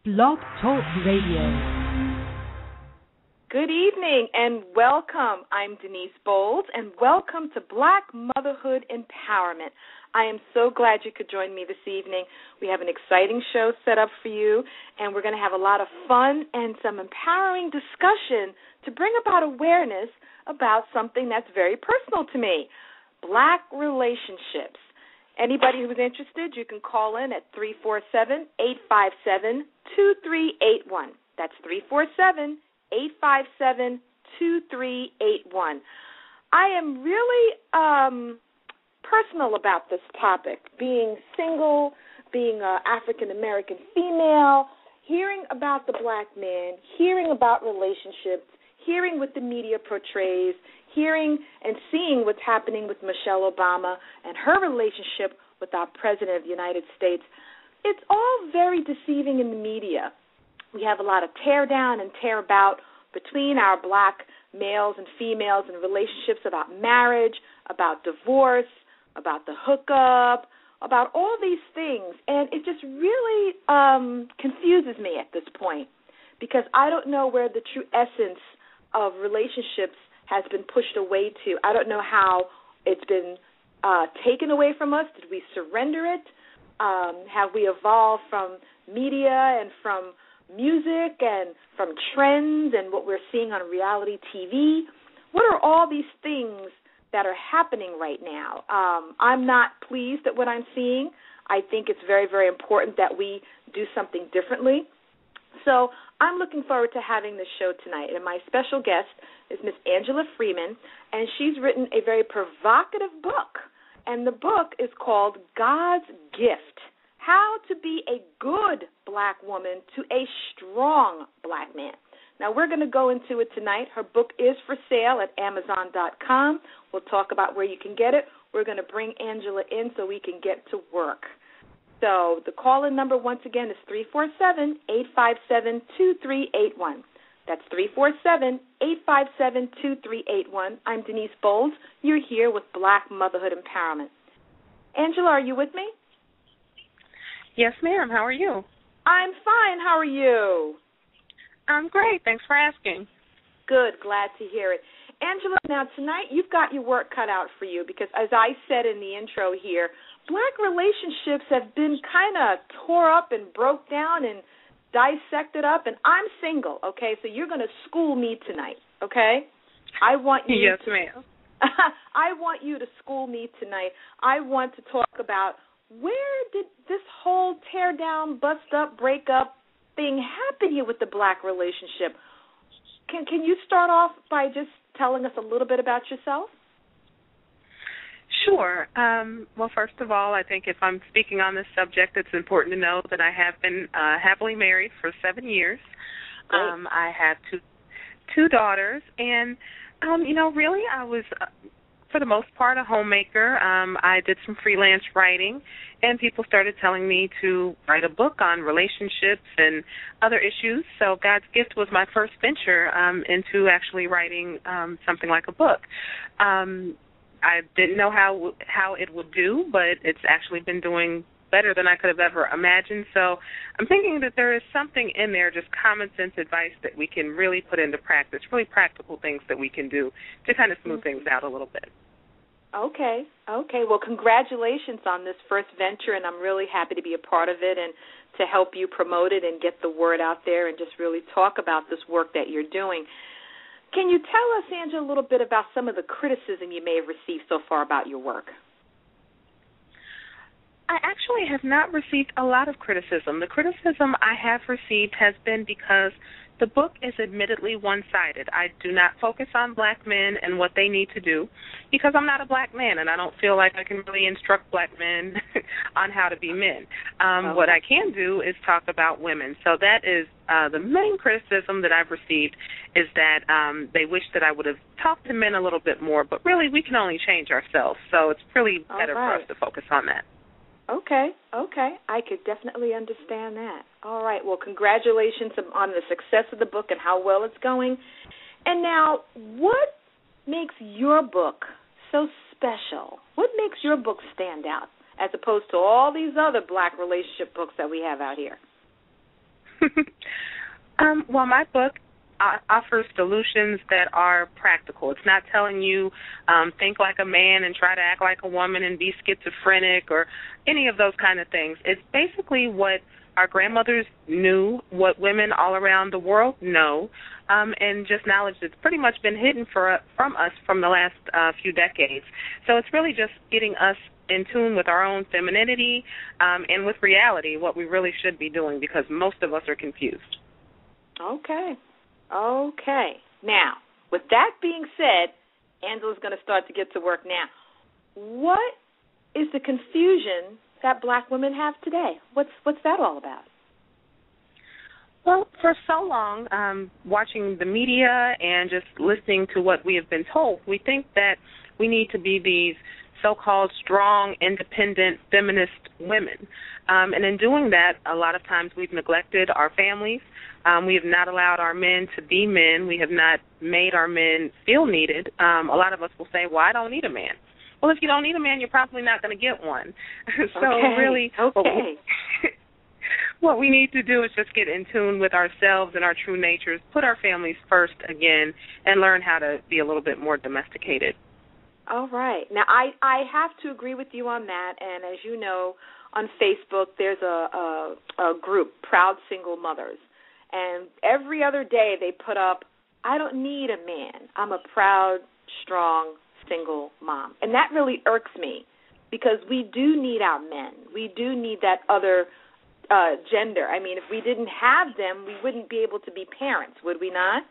Blog Talk Radio. Good evening and welcome. I'm Denise Bolds and welcome to Black Motherhood Empowerment. I am so glad you could join me this evening. We have an exciting show set up for you, and we're going to have a lot of fun and some empowering discussion to bring about awareness about something that's very personal to me, Black relationships. Anybody who's interested, you can call in at 347-857-2381. That's 347-857-2381. I am really personal about this topic, being single, being an African-American female, hearing about the Black man, hearing about relationships, hearing what the media portrays, hearing and seeing what's happening with Michelle Obama and her relationship with our President of the United States. It's all very deceiving in the media. We have a lot of tear down and tear about between our Black males and females in relationships about marriage, about divorce, about the hookup, about all these things. And it just really confuses me at this point because I don't know where the true essence of relationships has been pushed away to. I don't know how it's been taken away from us. Did we surrender it? Have we evolved from media and from music and from trends and what we're seeing on reality TV? What are all these things that are happening right now? I'm not pleased at what I'm seeing. I think it's very, very important that we do something differently. So I'm looking forward to having this show tonight. And my special guest is Miss Angela Freeman, and she's written a very provocative book. And the book is called God's Gift, How to Be a Good Black Woman to a Strong Black Man. Now, we're going to go into it tonight. Her book is for sale at Amazon.com. We'll talk about where you can get it. We're going to bring Angela in so we can get to work. So the call-in number, once again, is 347-857-2381. That's 347-857-2381. I'm Denise Bolds. You're here with Black Motherhood Empowerment. Angela, are you with me? Yes, ma'am. How are you? I'm fine. How are you? I'm great. Thanks for asking. Good. Glad to hear it. Angela, now tonight you've got your work cut out for you because, as I said in the intro here, Black relationships have been kind of tore up and broke down and dissected up, and I'm single, okay? So you're going to school me tonight, okay? I want you yes, ma'am. I want you to school me tonight. I want to talk about where did this whole tear down, bust up, break up thing happen here with the Black relationship? Can you start off by just telling us a little bit about yourself? Sure. Well, first of all, I think if I'm speaking on this subject, it's important to know that I have been happily married for 7 years. I have two daughters, and, really I was, for the most part, a homemaker. I did some freelance writing, and people started telling me to write a book on relationships and other issues. So God's Gift was my first venture into actually writing something like a book. I didn't know how it would do, but it's actually been doing better than I could have ever imagined. So I'm thinking that there is something in there, just common sense advice that we can really put into practice, really practical things that we can do to kind of smooth things out a little bit. Okay. Well, congratulations on this first venture, and I'm really happy to be a part of it and to help you promote it and get the word out there and just really talk about this work that you're doing. Can you tell us, Angela, a little bit about some of the criticism you may have received so far about your work? I actually have not received a lot of criticism. The criticism I have received has been because the book is admittedly one-sided. I do not focus on Black men and what they need to do because I'm not a Black man, and I don't feel like I can really instruct Black men on how to be men. What I can do is talk about women. So that is the main criticism that I've received is that they wish that I would have talked to men a little bit more, but really we can only change ourselves. So it's really better for us to focus on that. Okay. I could definitely understand that. All right. Well, congratulations on the success of the book and how well it's going. And now, what makes your book so special? What makes your book stand out as opposed to all these other Black relationship books that we have out here? Well, my book offers solutions that are practical. It's not telling you think like a man and try to act like a woman and be schizophrenic or any of those kind of things. It's basically what our grandmothers knew, what women all around the world know, and just knowledge that's pretty much been hidden from us from the last few decades. So it's really just getting us in tune with our own femininity and with reality, what we really should be doing, because most of us are confused. Okay. Now, with that being said, Angela's going to start to get to work now. What is the confusion that black women have today? What's that all about? Well, for so long, watching the media and just listening to what we have been told, we think that we need to be these so-called strong, independent, feminist women. And in doing that, a lot of times we've neglected our families. We have not allowed our men to be men. We have not made our men feel needed. A lot of us will say, well, I don't need a man. Well, if you don't need a man, you're probably not going to get one. Really, what we need to do is just get in tune with ourselves and our true natures, put our families first again, and learn how to be a little bit more domesticated. All right. Now, I have to agree with you on that, and as you know, on Facebook, there's a group, Proud Single Mothers, and every other day they put up, I don't need a man. I'm a proud, strong, single mom. And that really irks me because we do need our men. We do need that other gender. I mean, if we didn't have them, we wouldn't be able to be parents, would we not?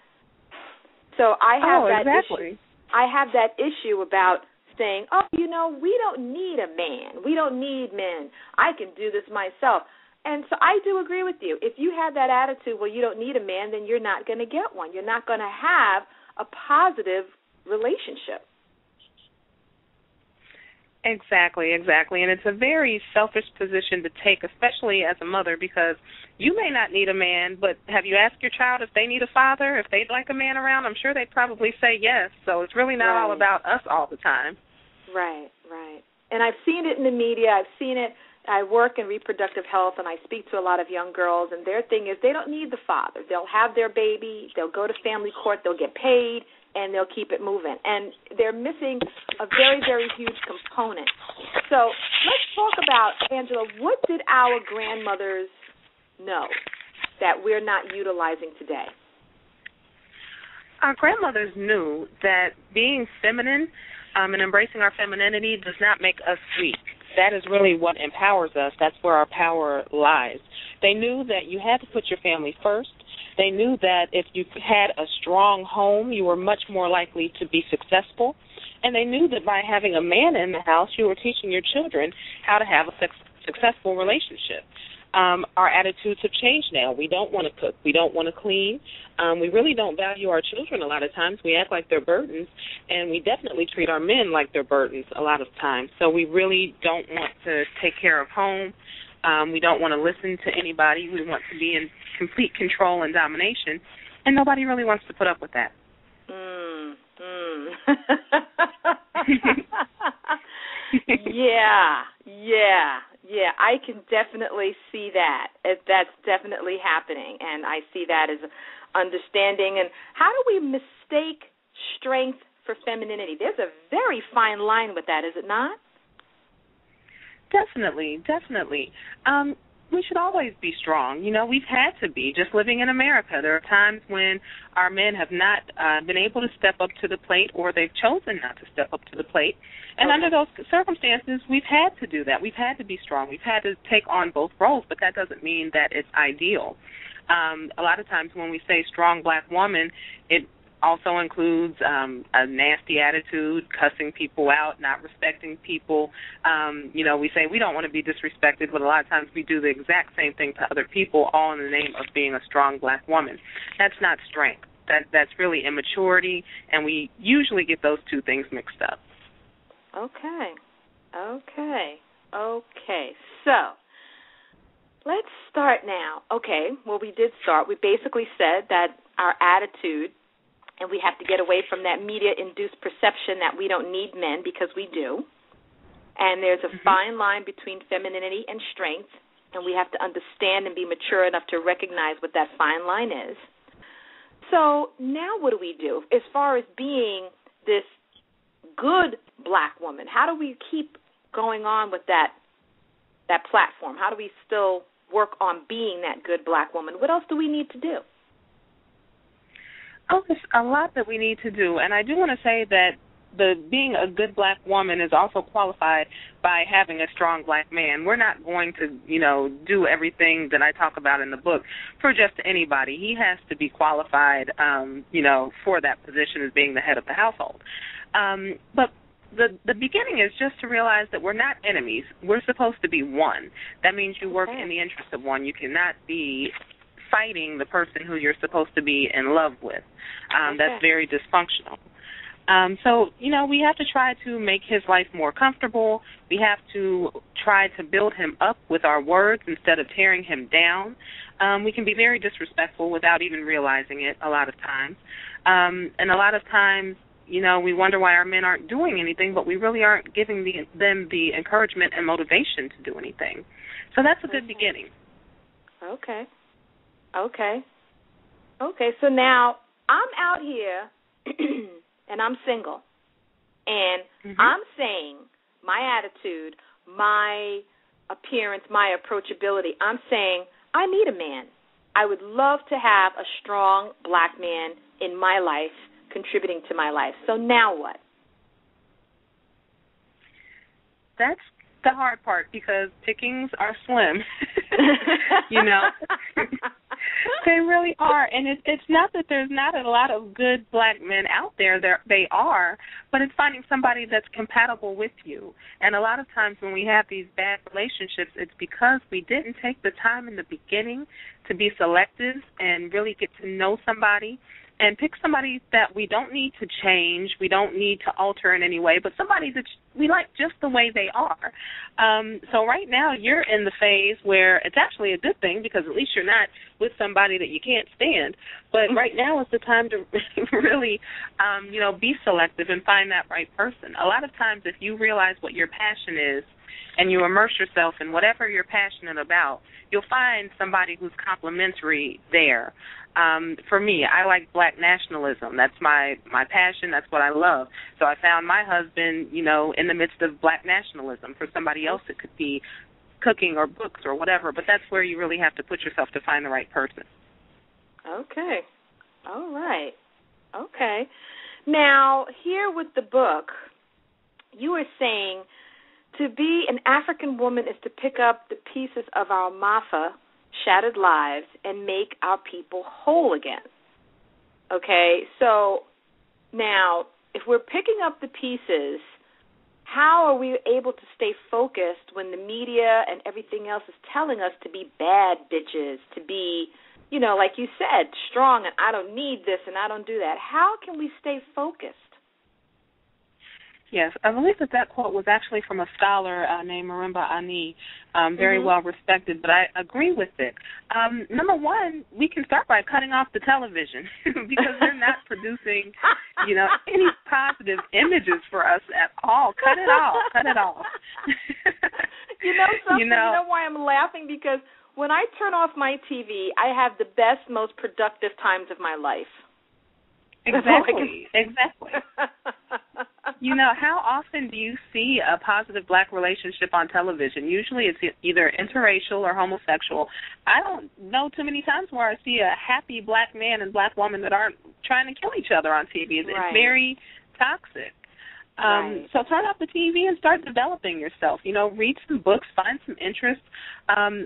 So I have that issue. I have that issue about saying, we don't need a man. We don't need men. I can do this myself. And so I do agree with you. If you have that attitude, well, you don't need a man, then you're not going to get one. You're not going to have a positive relationship. Exactly. And it's a very selfish position to take, especially as a mother, because you may not need a man, but have you asked your child if they need a father, if they'd like a man around? I'm sure they'd probably say yes. So it's really not all about us all the time. Right. And I've seen it in the media. I've seen it. I work in reproductive health, and I speak to a lot of young girls, and their thing is they don't need the father. They'll have their baby. They'll go to family court. They'll get paid, and they'll keep it moving. And they're missing a very, very huge component. So let's talk about, Angela, what did our grandmothers know that we're not utilizing today? Our grandmothers knew that being feminine and embracing our femininity does not make us weak. That is really what empowers us. That's where our power lies. They knew that you had to put your family first. They knew that if you had a strong home, you were much more likely to be successful. And they knew that by having a man in the house, you were teaching your children how to have a successful relationship. Our attitudes have changed now. We don't want to cook. We don't want to clean. We really don't value our children a lot of times. We act like they're burdens, and we definitely treat our men like they're burdens a lot of times. So we really don't want to take care of home. We don't want to listen to anybody. We want to be in complete control and domination, and nobody really wants to put up with that. Yeah, I can definitely see that. That's definitely happening, and I see that as understanding. And how do we mistake strength for femininity? There's a very fine line with that, is it not? Definitely. We should always be strong. You know, we've had to be, just living in America. There are times when our men have not been able to step up to the plate, or they've chosen not to step up to the plate. And under those circumstances, we've had to do that. We've had to be strong. We've had to take on both roles, but that doesn't mean that it's ideal. A lot of times when we say strong black woman, it also includes a nasty attitude, cussing people out, not respecting people. We say we don't want to be disrespected, but a lot of times we do the exact same thing to other people, all in the name of being a strong black woman. That's not strength. That's really immaturity, and we usually get those two things mixed up. Okay. So let's start now. Okay, well, we did start. We basically said that our attitude, and we have to get away from that media-induced perception that we don't need men, because we do. And there's a fine line between femininity and strength. and we have to understand and be mature enough to recognize what that fine line is. So now what do we do as far as being this good black woman? How do we keep going on with that platform? How do we still work on being that good black woman? What else do we need to do? Oh, there's a lot that we need to do, and I do want to say that being a good black woman is also qualified by having a strong black man. We're not going to, do everything that I talk about in the book for just anybody. He has to be qualified, for that position as being the head of the household. But the beginning is just to realize that we're not enemies. We're supposed to be one. That means you work in the interest of one. You cannot be fighting the person who you're supposed to be in love with. That's very dysfunctional. So, we have to try to make his life more comfortable. We have to try to build him up with our words instead of tearing him down. We can be very disrespectful without even realizing it a lot of times. And a lot of times, we wonder why our men aren't doing anything, but we really aren't giving them the encouragement and motivation to do anything. So that's a good beginning. Okay, so now I'm out here and I'm single, and I'm saying my attitude, my appearance, my approachability, I'm saying I need a man. I would love to have a strong black man in my life contributing to my life. So now what? That's the hard part because pickings are slim, They really are, and it's not that there's not a lot of good black men out there. They are, but it's finding somebody that's compatible with you. And a lot of times when we have these bad relationships, it's because we didn't take the time in the beginning to be selective and really get to know somebody and pick somebody that we don't need to change, we don't need to alter in any way, but somebody that we like just the way they are. So right now you're in the phase where it's actually a good thing because at least you're not with somebody that you can't stand. But right now is the time to really, be selective and find that right person. A lot of times if you realize what your passion is and you immerse yourself in whatever you're passionate about, you'll find somebody who's complementary there. For me, I like black nationalism. That's my passion. That's what I love. So I found my husband, in the midst of black nationalism. For somebody else, it could be cooking or books or whatever, but that's where you really have to put yourself to find the right person. Okay. All right. Okay. Now, here with the book, you are saying to be an African woman is to pick up the pieces of our shattered lives and make our people whole again. Okay, so now if we're picking up the pieces, how are we able to stay focused when the media and everything else is telling us to be bad bitches, to be, like you said, strong and I don't need this and I don't do that? How can we stay focused? Yes, I believe that quote was actually from a scholar named Marimba Ani, very well respected, but I agree with it. Number one, we can start by cutting off the television because they're not producing, any positive images for us at all. Cut it off. You know why I'm laughing? Because when I turn off my TV, I have the best, most productive times of my life. Exactly. How often do you see a positive black relationship on television? Usually it's either interracial or homosexual. I don't know too many times where I see a happy black man and black woman that aren't trying to kill each other on TV. It's very toxic. So turn off the TV and start developing yourself. Read some books, find some interest,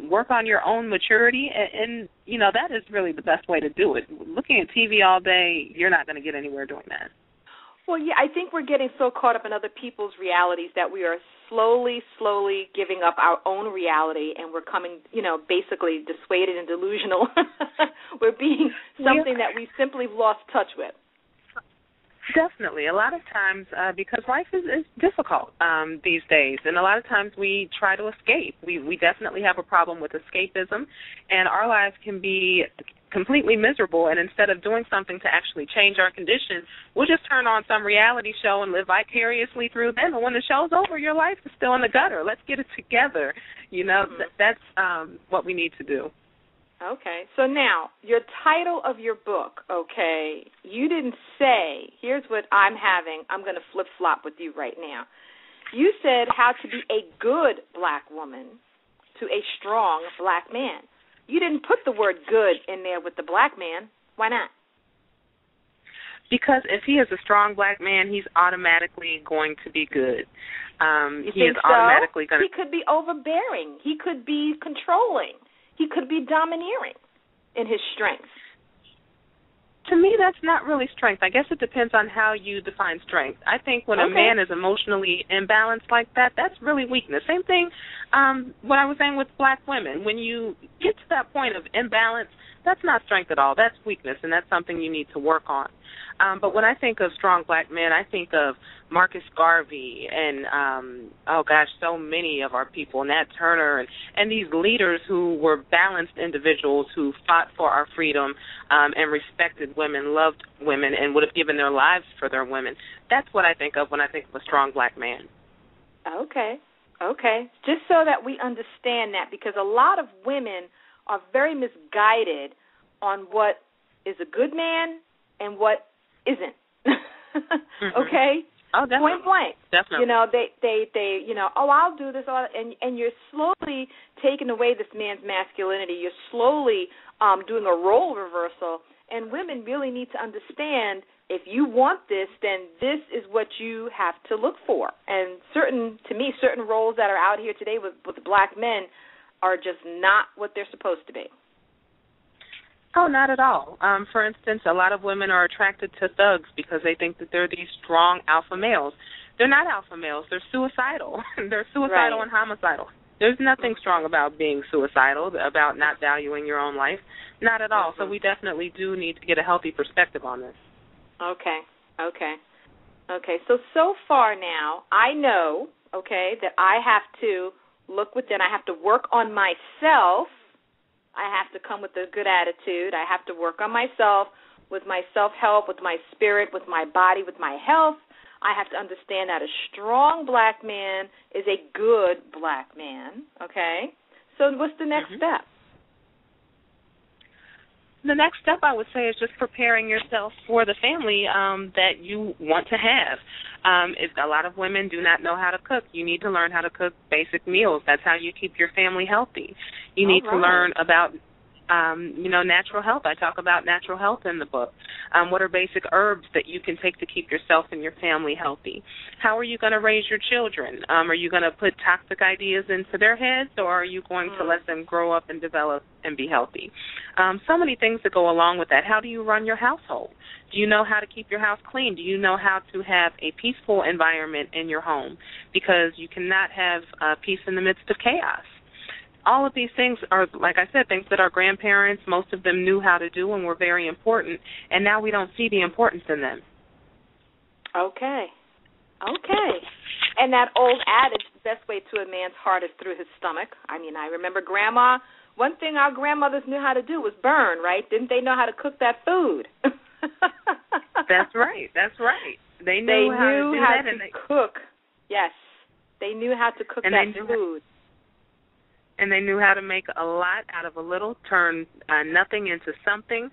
work on your own maturity, and that is really the best way to do it. Looking at TV all day, you're not going to get anywhere doing that. Well, yeah, I think we're getting so caught up in other people's realities that we are slowly giving up our own reality, and we're coming, basically dissuaded and delusional. We're being something that we simply lost touch with. Definitely. A lot of times, because life is difficult these days, and a lot of times we try to escape. We definitely have a problem with escapism, and our lives can be completely miserable, and instead of doing something to actually change our condition, we'll just turn on some reality show and live vicariously through them. And when the show's over, your life is still in the gutter. Let's get it together. That's what we need to do. Okay. So now, your title of your book, okay, you didn't say, here's what I'm going to flip-flop with you right now. You said how to be a good black woman to a strong black man. You didn't put the word good in there with the black man. Why not? Because if he is a strong black man, he's automatically going to be good. You he think is automatically so? going to... He could be overbearing. He could be controlling. He could be domineering in his strengths. To me, that's not really strength. I guess it depends on how you define strength. I think when a man is emotionally imbalanced like that, that's really weakness. Same thing what I was saying with black women. When you get to that point of imbalance, that's not strength at all. That's weakness, and that's something you need to work on. But when I think of strong black men, I think of Marcus Garvey and, so many of our people, Nat Turner, and these leaders who were balanced individuals who fought for our freedom and respected women, loved women, and would have given their lives for their women. That's what I think of when I think of a strong black man. Okay. Just so that we understand that, because a lot of women are very misguided on what is a good man and what isn't. Okay? Oh, definitely. Point blank. Definitely. They I'll do this, and you're slowly taking away this man's masculinity. You're slowly doing a role reversal, and women really need to understand, if you want this, then this is what you have to look for. And certain roles that are out here today with black men are just not what they're supposed to be. Oh, not at all. For instance, a lot of women are attracted to thugs because they think that they're these strong alpha males. They're not alpha males. They're suicidal. They're suicidal and homicidal. There's nothing strong about being suicidal, about not valuing your own life. Not at all. So we definitely do need to get a healthy perspective on this. Okay. So far now, I know, that I have to look within. I have to work on myself. I have to come with a good attitude. I have to work on myself with my self-help, with my spirit, with my body, with my health. I have to understand that a strong black man is a good black man, okay? So what's the next step? The next step, I would say, is just preparing yourself for the family that you want to have. If a lot of women do not know how to cook, you need to learn how to cook basic meals. That's how you keep your family healthy. You need to learn about, natural health. I talk about natural health in the book. What are basic herbs that you can take to keep yourself and your family healthy? How are you going to raise your children? Are you going to put toxic ideas into their heads, or are you going to let them grow up and develop and be healthy? So many things that go along with that. How do you run your household? Do you know how to keep your house clean? Do you know how to have a peaceful environment in your home? Because you cannot have peace in the midst of chaos. All of these things are, like I said, things that our grandparents, most of them knew how to do and were very important, and now we don't see the importance in them. Okay. And that old adage, the best way to a man's heart is through his stomach. I mean, I remember Grandma, one thing our grandmothers knew how to do was burn, right? Didn't they know how to cook that food? That's right. They knew how to cook. Yes. They knew how to cook that food. And they knew how to make a lot out of a little, turn nothing into something.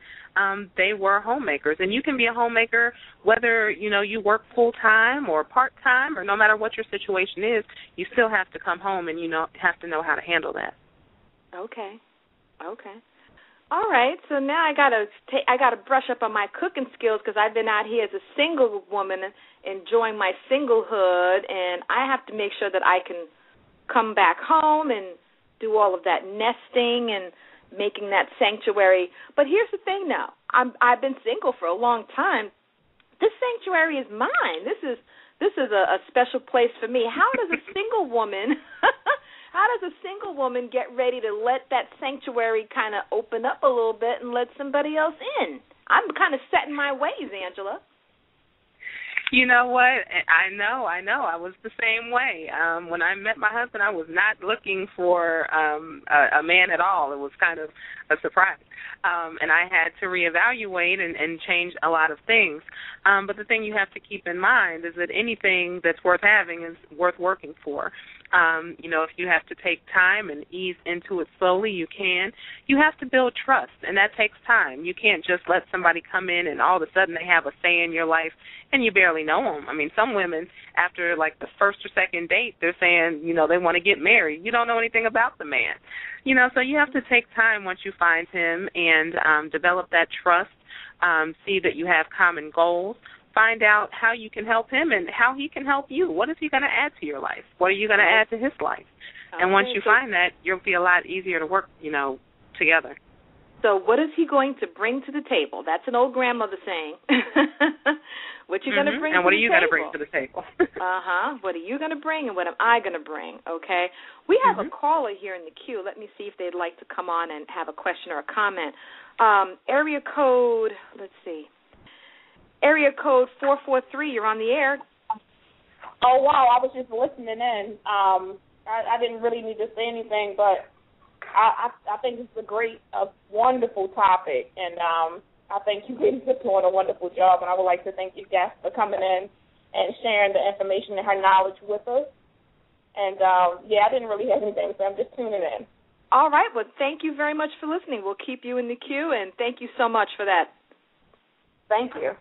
They were homemakers. And you can be a homemaker whether, you work full-time or part-time, or no matter what your situation is, you still have to come home and have to know how to handle that. Okay. All right, so now I gotta brush up on my cooking skills, because I've been out here as a single woman enjoying my singlehood, and I have to make sure that I can come back home and do all of that nesting and making that sanctuary. But here's the thing now. I've been single for a long time. This sanctuary is mine. This is a special place for me. How does a single woman get ready to let that sanctuary kind of open up a little bit and let somebody else in? I'm kind of set in my ways, Angela. You know what? I know. I was the same way. When I met my husband, I was not looking for a man at all. It was kind of a surprise. And I had to reevaluate and change a lot of things. But the thing you have to keep in mind is that anything that's worth having is worth working for. If you have to take time and ease into it slowly, you can. You have to build trust, and that takes time. You can't just let somebody come in and all of a sudden they have a say in your life and you barely know them. I mean, some women, after like the first or second date, they're saying, they want to get married. You don't know anything about the man. So you have to take time once you find him and develop that trust, see that you have common goals. Find out how you can help him and how he can help you. What is he going to add to your life? What are you going to add to his life? And once you find that, you'll be a lot easier to work, together. So what is he going to bring to the table? That's an old grandmother saying. What you going to bring to the table? And what are you going to bring to the table? What are you going to bring and what am I going to bring, okay? We have a caller here in the queue. Let me see if they'd like to come on and have a question or a comment. Area code, let's see. Area code 443, you're on the air. Oh, wow, I was just listening in. I didn't really need to say anything, but I think this is a wonderful topic, and I think you ladies are doing a wonderful job, and I would like to thank you guests for coming in and sharing the information and her knowledge with us. And, I didn't really have anything, so I'm just tuning in. All right, well, thank you very much for listening. We'll keep you in the queue, and thank you so much for that. Thank you.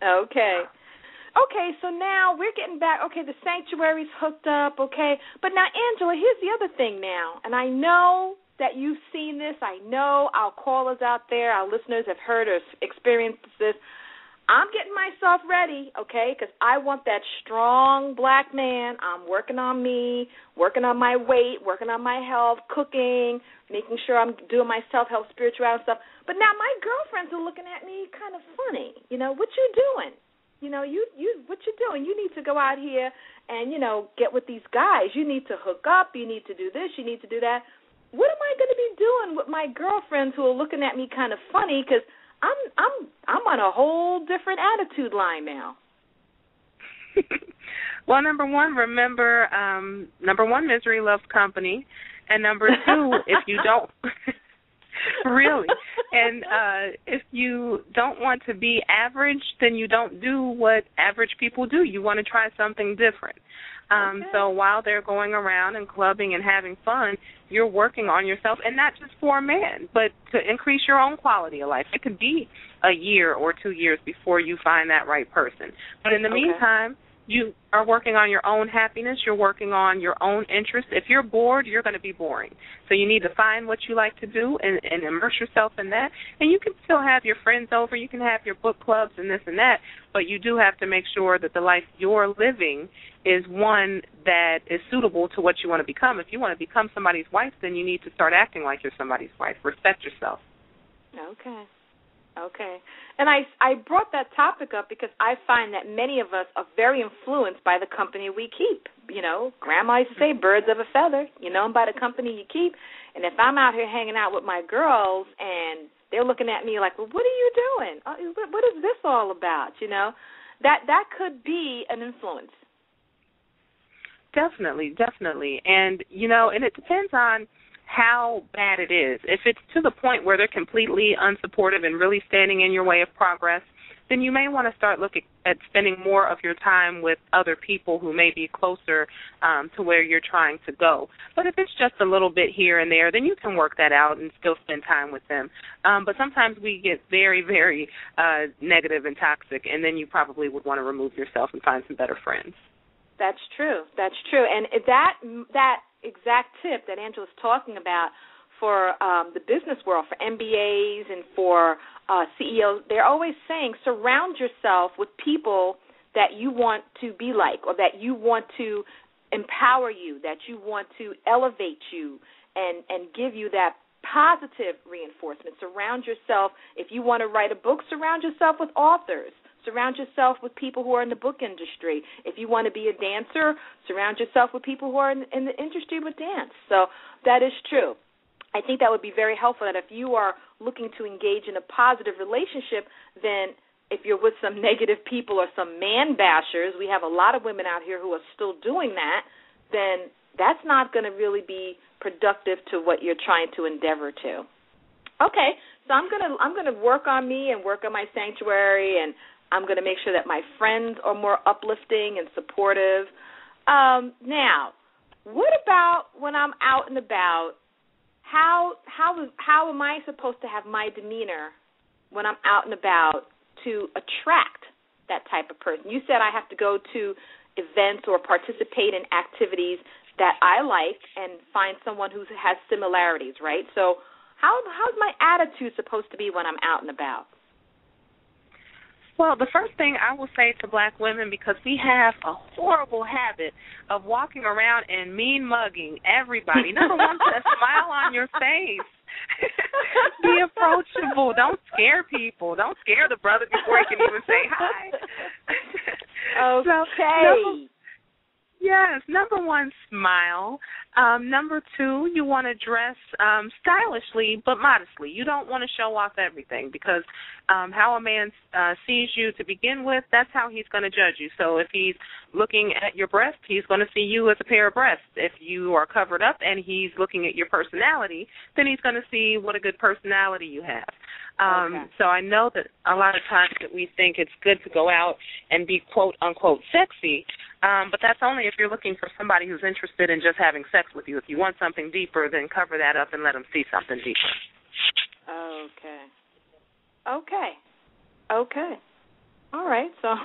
Okay, so now we're getting back. Okay, the sanctuary's hooked up, okay. But now, Angela, here's the other thing now, and I know that you've seen this. I know our callers out there, our listeners have heard or experienced this. I'm getting myself ready, okay, because I want that strong black man. I'm working on me, working on my weight, working on my health, cooking, making sure I'm doing my self-help, spirituality stuff. But now my girlfriends are looking at me kind of funny. What you doing? What you doing? You need to go out here and, get with these guys. You need to hook up. You need to do this. You need to do that. What am I going to be doing with my girlfriends who are looking at me kind of funny? Because I'm on a whole different attitude line now. Well, number one, misery loves company, and number two, if you don't really, and if you don't want to be average, then you don't do what average people do. You want to try something different. So while they're going around and clubbing and having fun, you're working on yourself, and not just for a man, but to increase your own quality of life. It could be a year or 2 years before you find that right person. But in the meantime, you are working on your own happiness. You're working on your own interests. If you're bored, you're going to be boring. So you need to find what you like to do and immerse yourself in that. And you can still have your friends over. You can have your book clubs and this and that. But you do have to make sure that the life you're living is one that is suitable to what you want to become. If you want to become somebody's wife, then you need to start acting like you're somebody's wife. Respect yourself. Okay. And I brought that topic up because I find that many of us are very influenced by the company we keep. Grandma used to say birds of a feather, and by the company you keep. And if I'm out here hanging out with my girls and they're looking at me like, well, what are you doing? What is this all about? That could be an influence. Definitely. And, and it depends on how bad it is. If it's to the point where they're completely unsupportive and really standing in your way of progress, then you may want to start looking at spending more of your time with other people who may be closer to where you're trying to go. But if it's just a little bit here and there, then you can work that out and still spend time with them. But sometimes we get very, very negative and toxic, and then you probably would want to remove yourself and find some better friends. That's true. And that exact tip that Angela's talking about for the business world, for MBAs and for CEOs, they're always saying surround yourself with people that you want to be like, or that you want to empower you, that you want to elevate you and give you that positive reinforcement. Surround yourself. If you want to write a book, surround yourself with authors. Surround yourself with people who are in the book industry. If you want to be a dancer, surround yourself with people who are in the industry with dance. So that is true. I think that would be very helpful, that if you are looking to engage in a positive relationship, then if you're with some negative people or some man bashers, we have a lot of women out here who are still doing that, then that's not going to really be productive to what you're trying to endeavor to. Okay, so I'm going to work on me and work on my sanctuary, and I'm going to make sure that my friends are more uplifting and supportive. Now, what about when I'm out and about? How am I supposed to have my demeanor when I'm out and about to attract that type of person? You said I have to go to events or participate in activities that I like and find someone who has similarities, right? So how's my attitude supposed to be when I'm out and about? Well, the first thing I will say to black women, because we have a horrible habit of walking around and mean mugging everybody. Number one, put a smile on your face. Be approachable. Don't scare people. Don't scare the brother before he can even say hi. Okay. Yes, number one, smile. Number two, you want to dress stylishly but modestly. You don't want to show off everything because how a man sees you to begin with, that's how he's going to judge you. So if he's looking at your breast, he's going to see you as a pair of breasts. If you are covered up and he's looking at your personality, then he's going to see what a good personality you have. So I know that a lot of times that we think it's good to go out and be quote-unquote sexy, but that's only if you're looking for somebody who's interested in just having sex with you. If you want something deeper, then cover that up and let them see something deeper. Okay. All right. So,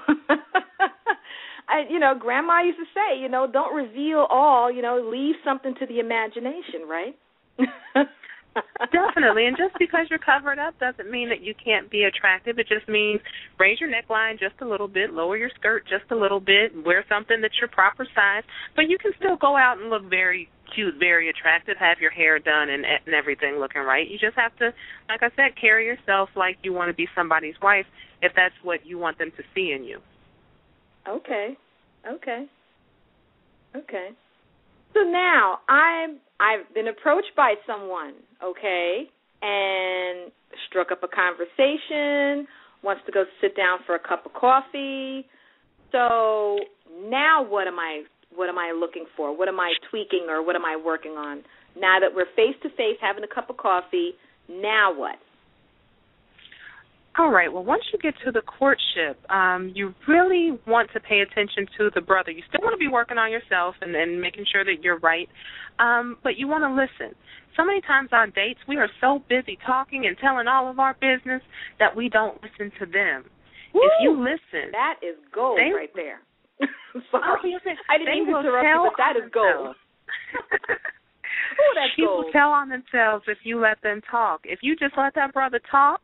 Grandma used to say, don't reveal all, leave something to the imagination, right? Definitely, and just because you're covered up doesn't mean that you can't be attractive. It just means raise your neckline just a little bit, lower your skirt just a little bit, wear something that's your proper size, but you can still go out and look very cute, very attractive, have your hair done and everything looking right. You just have to, like I said, carry yourself like you want to be somebody's wife if that's what you want them to see in you. Okay. So now I've been approached by someone, okay, and struck up a conversation, wants to go sit down for a cup of coffee. So now what am I looking for? What am I tweaking or what am I working on? Now that we're face-to-face having a cup of coffee, now what? All right. Well, once you get to the courtship, you really want to pay attention to the brother. You still want to be working on yourself and making sure that you're right, but you want to listen. So many times on dates, we are so busy talking and telling all of our business that we don't listen to them. Woo! If you listen, that is gold right there. Sorry, I didn't mean to interrupt you, but that is gold. That's People gold. tell on themselves if you let them talk. If you just let that brother talk,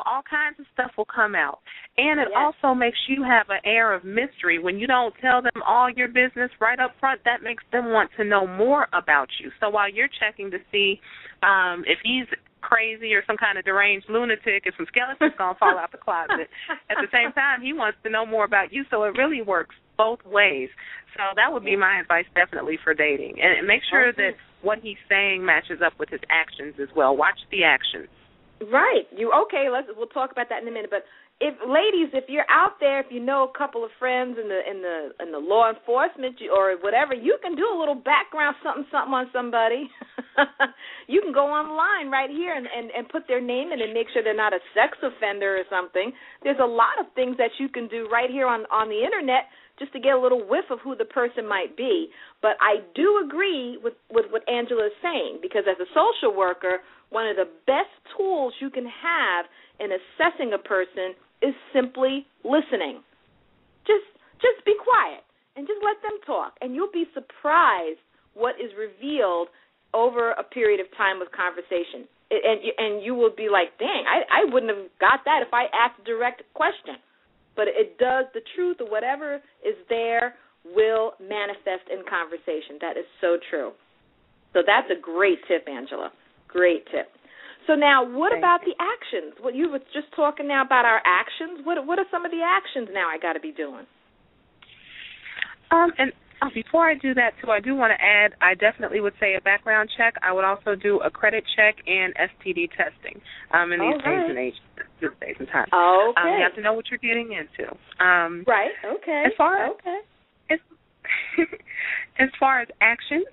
all kinds of stuff will come out. And it also makes you have an air of mystery. When you don't tell them all your business right up front, that makes them want to know more about you. So while you're checking to see if he's crazy or some kind of deranged lunatic, if some skeletons going to fall out the closet, at the same time, he wants to know more about you. So it really works both ways. So that would be my advice definitely for dating. And make sure that what he's saying matches up with his actions as well. Watch the actions. Right. We'll talk about that in a minute. But if you're out there, if you know a couple of friends in the law enforcement or whatever, you can do a little background something on somebody. You can go online right here and put their name in and make sure they're not a sex offender or something. There's a lot of things that you can do right here on the internet just to get a little whiff of who the person might be. But I do agree with what Angela is saying, because as a social worker, one of the best tools you can have in assessing a person is simply listening. Just be quiet and just let them talk, and you'll be surprised what is revealed over a period of time with conversation. And you will be like, dang, I wouldn't have got that if I asked a direct question. But it does, the truth or whatever is there will manifest in conversation. That is so true. So that's a great tip, Angela. Great tip. So now, what about the actions? What you were just talking now about our actions. What are some of the actions now I got to be doing? And before I do that, too, I do want to add, I definitely would say a background check. I would also do a credit check and STD testing in these days and times. Okay. You have to know what you're getting into. Right. Okay. As far as actions,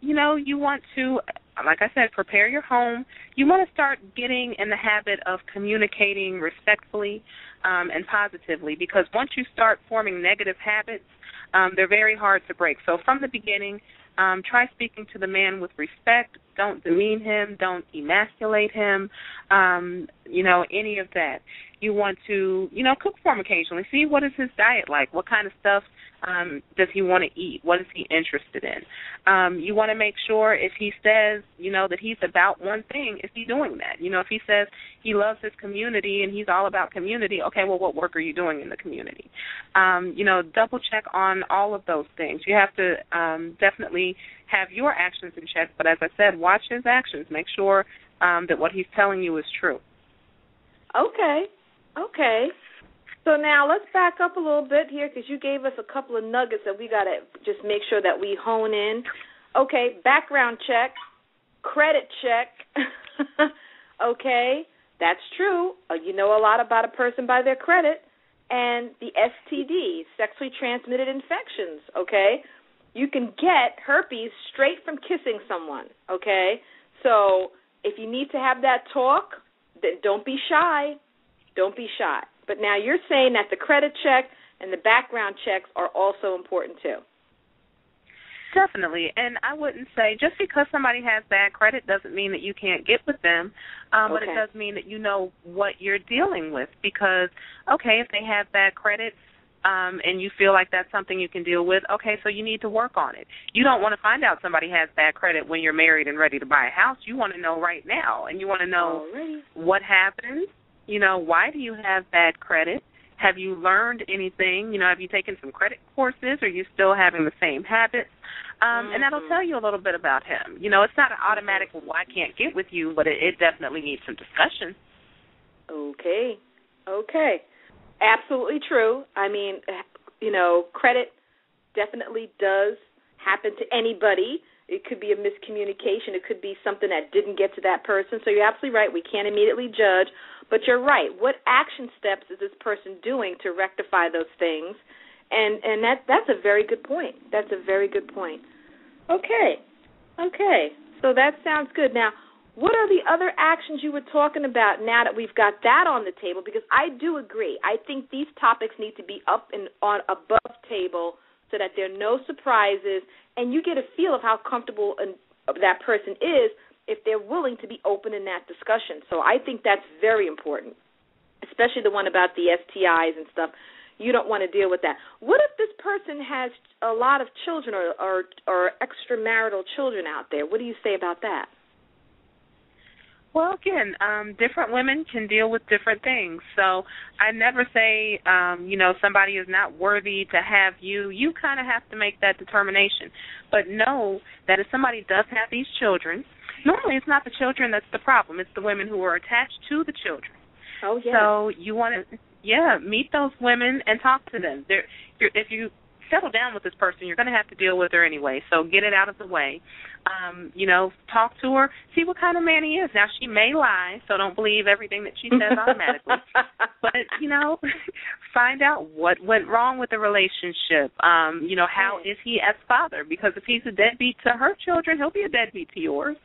you want to, like I said, prepare your home. You want to start getting in the habit of communicating respectfully and positively, because once you start forming negative habits, they're very hard to break. So from the beginning, try speaking to the man with respect. Don't demean him. Don't emasculate him, any of that. You want to, cook for him occasionally. See what is his diet like. What kind of stuff does he want to eat? What is he interested in? You want to make sure if he says, that he's about one thing, is he doing that? If he says he loves his community and he's all about community, okay, well, what work are you doing in the community? Double check on all of those things. You have to definitely have your actions in check, but as I said, watch his actions. Make sure that what he's telling you is true. Okay. So now let's back up a little bit here because you gave us a couple of nuggets that we got to just make sure that we hone in. Okay, background check, credit check. Okay, that's true. You know a lot about a person by their credit. And the STD, sexually transmitted infections, okay? You can get herpes straight from kissing someone, okay? So if you need to have that talk, then don't be shy. Don't be shy. But now you're saying that the credit check and the background checks are also important too. Definitely, and I wouldn't say just because somebody has bad credit doesn't mean that you can't get with them, but it does mean that you know what you're dealing with because, okay, if they have bad credit and you feel like that's something you can deal with, okay, so you need to work on it. You don't want to find out somebody has bad credit when you're married and ready to buy a house. You want to know right now, and you want to know what happens, why do you have bad credit? Have you learned anything? Have you taken some credit courses? Are you still having the same habits? And that'll tell you a little bit about him. It's not an automatic, well, I can't get with you, but it definitely needs some discussion. Okay. Absolutely true. I mean, credit definitely does happen to anybody. It could be a miscommunication. It could be something that didn't get to that person. So you're absolutely right. We can't immediately judge. But you're right. What action steps is this person doing to rectify those things? And that's a very good point. That's a very good point. Okay. So that sounds good. Now, what are the other actions you were talking about now that we've got that on the table? Because I do agree. I think these topics need to be up and on above table so that there are no surprises, and you get a feel of how comfortable that person is if they're willing to be open in that discussion. So I think that's very important, especially the one about the STIs and stuff. You don't want to deal with that. What if this person has a lot of children or extramarital children out there? What do you say about that? Well, again, different women can deal with different things. So I never say, somebody is not worthy to have you. You kind of have to make that determination. But know that if somebody does have these children, normally it's not the children that's the problem. It's the women who are attached to the children. Oh, yeah. So you want to, meet those women and talk to them. If you settle down with this person, you're going to have to deal with her anyway, so get it out of the way. Talk to her, see what kind of man he is. Now, she may lie, so don't believe everything that she says automatically. But, find out what went wrong with the relationship. How is he as father? Because if he's a deadbeat to her children, he'll be a deadbeat to yours.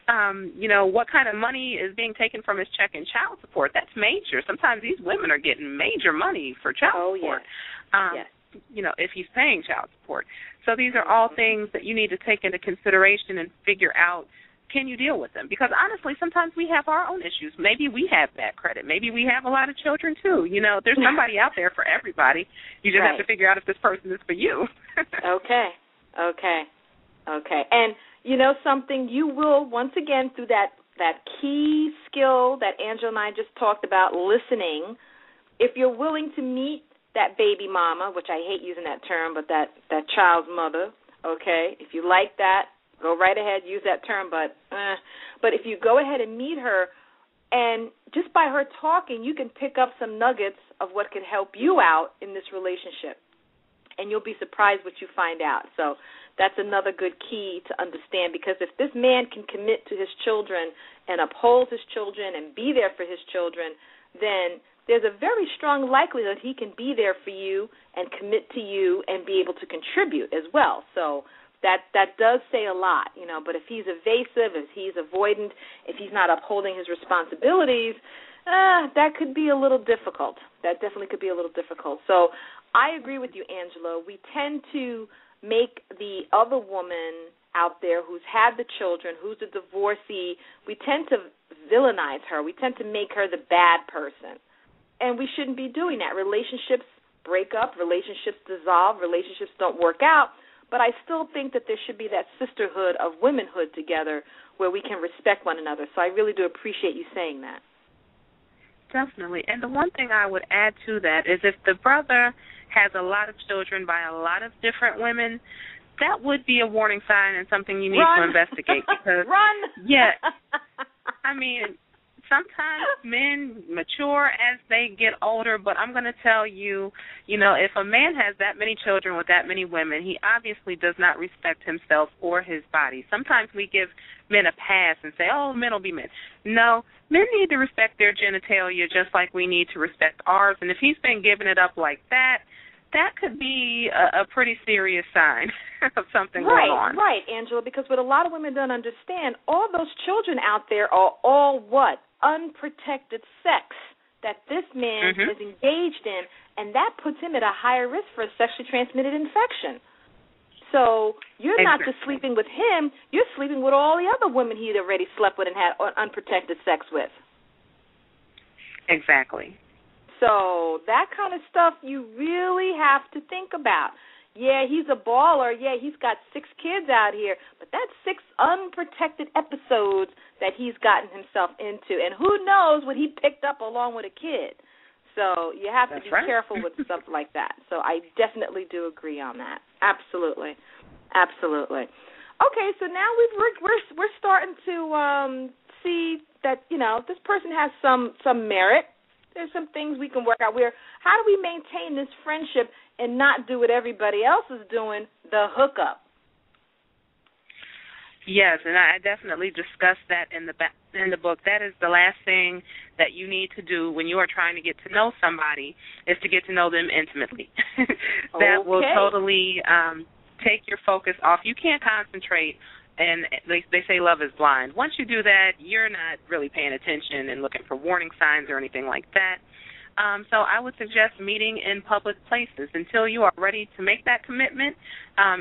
What kind of money is being taken from his check and child support? That's major. Sometimes these women are getting major money for child support. Yes. If he's paying child support. So these are all things that you need to take into consideration and figure out, can you deal with them? Because honestly, sometimes we have our own issues. Maybe we have bad credit. Maybe we have a lot of children too. There's somebody out there for everybody. You just have to figure out if this person is for you. Okay. And something, you will, once again, through that key skill that Angela and I just talked about, listening, if you're willing to meet that baby mama, which I hate using that term, but that child's mother, okay, if you like that, go right ahead, use that term, but if you go ahead and meet her, and just by her talking, you can pick up some nuggets of what can help you out in this relationship, and you'll be surprised what you find out. So that's another good key to understand, because if this man can commit to his children and uphold his children and be there for his children, then there's a very strong likelihood he can be there for you and commit to you and be able to contribute as well. So that does say a lot, but if he's evasive, if he's avoidant, if he's not upholding his responsibilities, that could be a little difficult. That definitely could be a little difficult. So I agree with you, Angela. We tend to make the other woman out there who's had the children, who's a divorcee, we tend to villainize her. We tend to make her the bad person. And we shouldn't be doing that. Relationships break up, relationships dissolve, relationships don't work out. But I still think that there should be that sisterhood of womanhood together where we can respect one another. So I really do appreciate you saying that. Definitely. And the one thing I would add to that is if the brother has a lot of children by a lot of different women, that would be a warning sign and something you need to investigate. Because, Run! Yeah. I mean, sometimes men mature as they get older, but I'm going to tell you, if a man has that many children with that many women, he obviously does not respect himself or his body. Sometimes we give men a pass and say, oh, men will be men. No, men need to respect their genitalia just like we need to respect ours, and if he's been giving it up like that, that could be a pretty serious sign of something going on. Right, Angela, because what a lot of women don't understand, all those children out there are all what? Unprotected sex that this man is engaged in, and that puts him at a higher risk for a sexually transmitted infection. So you're not just sleeping with him, you're sleeping with all the other women he'd already slept with and had unprotected sex with. Exactly. So that kind of stuff you really have to think about. Yeah, he's a baller. Yeah, he's got 6 kids out here. But that's 6 unprotected episodes that he's gotten himself into. And who knows what he picked up along with a kid. So you have to be careful with stuff like that. So I definitely do agree on that. Absolutely. Absolutely. Okay, so now we're starting to see that, this person has some merit. There's some things we can work out. How do we maintain this friendship and not do what everybody else is doing, the hookup? Yes, and I definitely discussed that in the book. That is the last thing that you need to do when you are trying to get to know somebody is to get to know them intimately. That will totally take your focus off. You can't concentrate. And they say love is blind. Once you do that, you're not really paying attention and looking for warning signs or anything like that. So I would suggest meeting in public places until you are ready to make that commitment.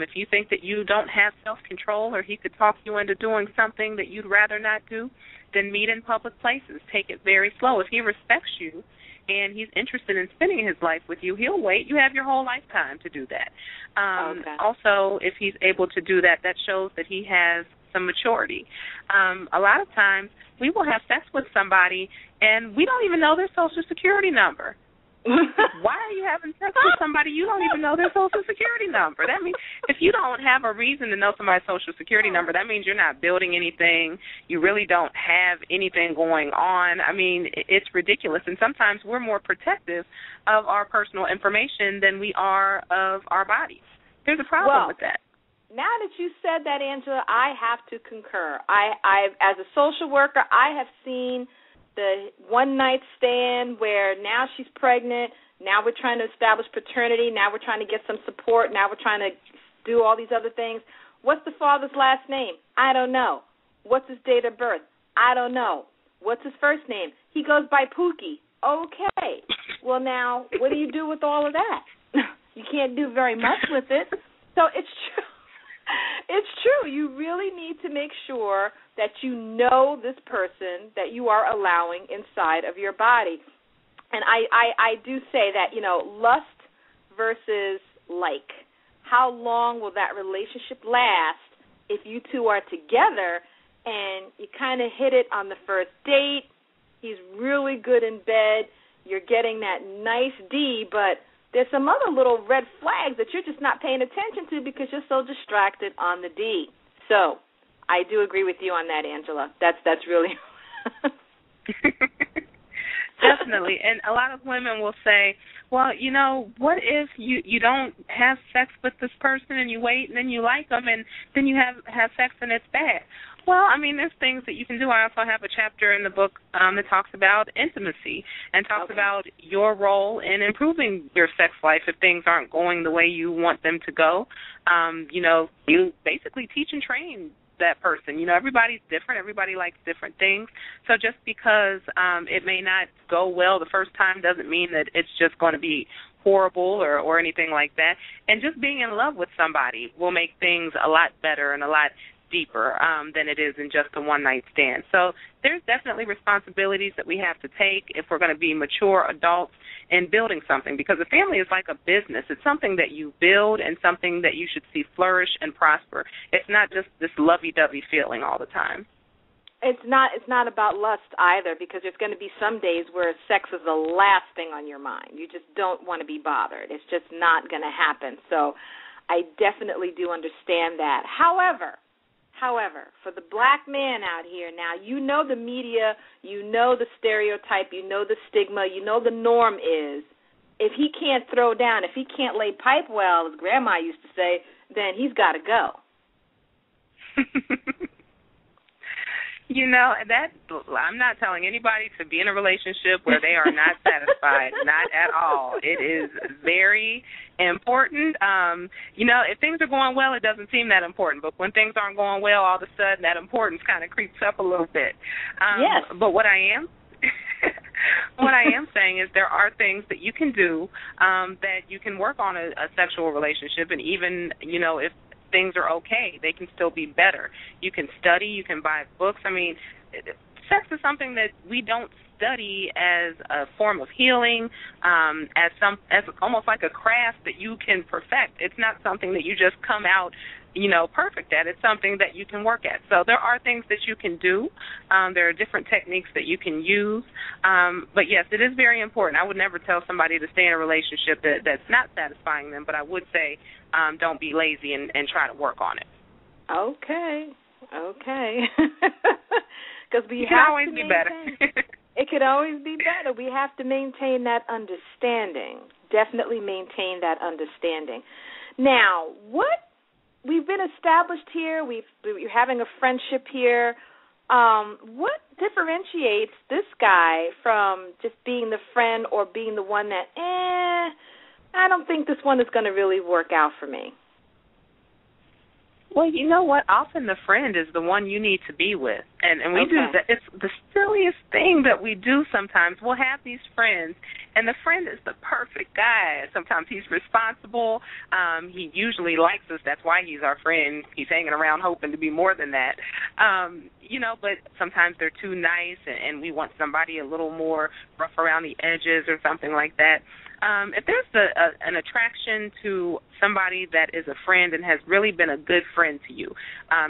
If you think that you don't have self-control or he could talk you into doing something that you'd rather not do, then meet in public places. Take it very slow. If he respects you and he's interested in spending his life with you, he'll wait. You have your whole lifetime to do that. Also, if he's able to do that, that shows that he has some maturity. A lot of times we will have sex with somebody and we don't even know their Social Security number. Why are you having sex with somebody you don't even know their Social Security number? That means if you don't have a reason to know somebody's Social Security number, that means you're not building anything. You really don't have anything going on. I mean, it's ridiculous. And sometimes we're more protective of our personal information than we are of our bodies. There's a problem with that. Now that you said that, Angela, I have to concur. I as a social worker, I have seen the one-night stand where now she's pregnant, now we're trying to establish paternity, now we're trying to get some support, now we're trying to do all these other things. What's the father's last name? I don't know. What's his date of birth? I don't know. What's his first name? He goes by Pookie. Okay. Well, now, what do you do with all of that? You can't do very much with it. So it's true. It's true. You really need to make sure that you know this person that you are allowing inside of your body. And I do say that, lust versus like. How long will that relationship last if you two are together and you kind of hit it on the first date? He's really good in bed. You're getting that nice D, but there's some other little red flags that you're just not paying attention to because you're so distracted on the D. So I do agree with you on that, Angela. That's really Definitely. And a lot of women will say, well, what if you don't have sex with this person and you wait and then you like them and then you have sex and it's bad? Well, I mean, there's things that you can do. I also have a chapter in the book that talks about intimacy and talks about your role in improving your sex life if things aren't going the way you want them to go. You basically teach and train that person. You know, everybody's different. Everybody likes different things. So just because it may not go well the first time doesn't mean that it's just going to be horrible or anything like that. And just being in love with somebody will make things a lot better and a lot deeper than it is in just a one-night stand. So there's definitely responsibilities that we have to take if we're going to be mature adults in building something, because a family is like a business. It's something that you build and something that you should see flourish and prosper. It's not just this lovey-dovey feeling all the time. It's not about lust either, because there's going to be some days where sex is the last thing on your mind. You just don't want to be bothered. It's just not going to happen. So I definitely do understand that. However, for the black man out here now, you know the media, you know the stereotype, you know the stigma, you know the norm is, if he can't throw down, if he can't lay pipe well, as Grandma used to say, then he's got to go. You know, that I'm not telling anybody to be in a relationship where they are not satisfied, not at all. It is very important. You know, if things are going well, it doesn't seem that important. But when things aren't going well, all of a sudden that importance kind of creeps up a little bit. Yes. But what I am saying is there are things that you can do that you can work on a sexual relationship, and even, you know, if things are okay, they can still be better. You can study, you can buy books. I mean, sex is something that we don't study as a form of healing, as almost like a craft that you can perfect. It's not something that you just come out, you know, perfect at. It's something that you can work at. So there are things that you can do. There are different techniques that you can use. But, yes, it is very important. I would never tell somebody to stay in a relationship that's not satisfying them, but I would say don't be lazy and try to work on it. Okay. Because it can always be better. It could always be better. We have to maintain that understanding. Definitely maintain that understanding. Now, we've been established here. We're having a friendship here. What differentiates this guy from just being the friend or being the one that, I don't think this one is going to really work out for me? Well, you know what? Often the friend is the one you need to be with. And we do that. It's the silliest thing that we do sometimes. We'll have these friends, and the friend is the perfect guy. Sometimes he's responsible. He usually likes us. That's why he's our friend. He's hanging around hoping to be more than that. You know, but sometimes they're too nice, and we want somebody a little more rough around the edges or something like that. If there's an attraction to somebody that is a friend and has really been a good friend to you,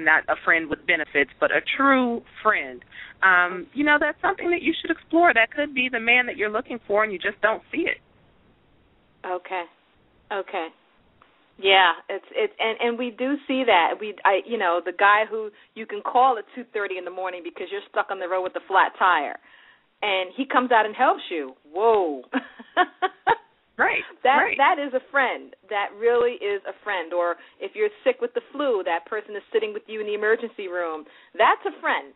not a friend with benefits, but a true friend, you know, that's something that you should explore. That could be the man that you're looking for and you just don't see it. Okay. Yeah, and we do see that. You know, the guy who you can call at 2:30 in the morning because you're stuck on the road with a flat tire, and he comes out and helps you. Whoa. Right. That is a friend. That really is a friend. Or if you're sick with the flu, that person is sitting with you in the emergency room. That's a friend.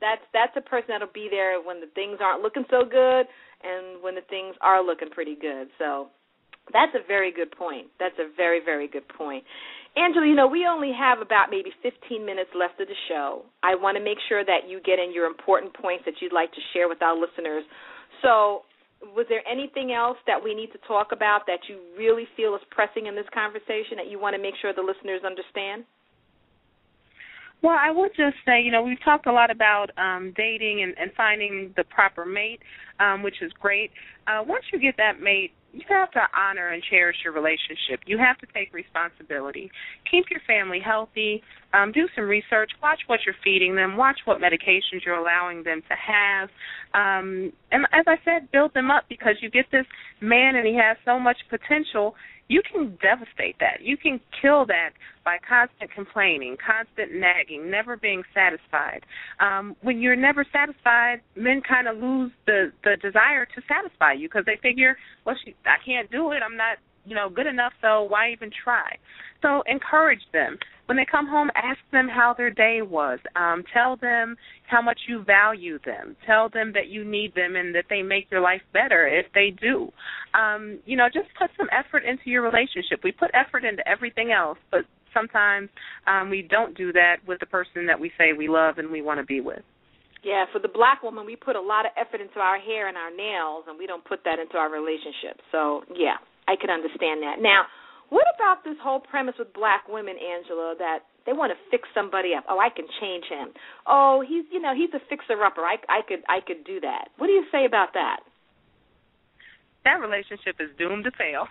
That's a person that'll be there when the things aren't looking so good and when the things are looking pretty good. So that's a very good point. That's a very, very good point. Angela, you know, we only have about maybe 15 minutes left of the show. I want to make sure that you get in your important points that you'd like to share with our listeners. So was there anything else that we need to talk about that you really feel is pressing in this conversation that you want to make sure the listeners understand? Well, I would just say, you know, we've talked a lot about dating and finding the proper mate, which is great. Once you get that mate, you have to honor and cherish your relationship. You have to take responsibility. Keep your family healthy. Do some research. Watch what you're feeding them. Watch what medications you're allowing them to have. And as I said, build them up, because you get this man and he has so much potential. You can devastate that. You can kill that by constant complaining, constant nagging, never being satisfied. When you're never satisfied, men kind of lose the desire to satisfy you because they figure, well, I can't do it. I'm not, you know, good enough, so why even try? So encourage them. When they come home, ask them how their day was. Tell them how much you value them. Tell them that you need them and that they make your life better if they do. You know, just put some effort into your relationship. We put effort into everything else, but sometimes we don't do that with the person that we say we love and we want to be with. Yeah, for the black woman, we put a lot of effort into our hair and our nails, and we don't put that into our relationship. So, yeah, I can understand that. Now, what about this whole premise with black women, Angela, that they want to fix somebody up? Oh, I can change him. Oh, he's a fixer-upper. I could do that. What do you say about that? That relationship is doomed to fail.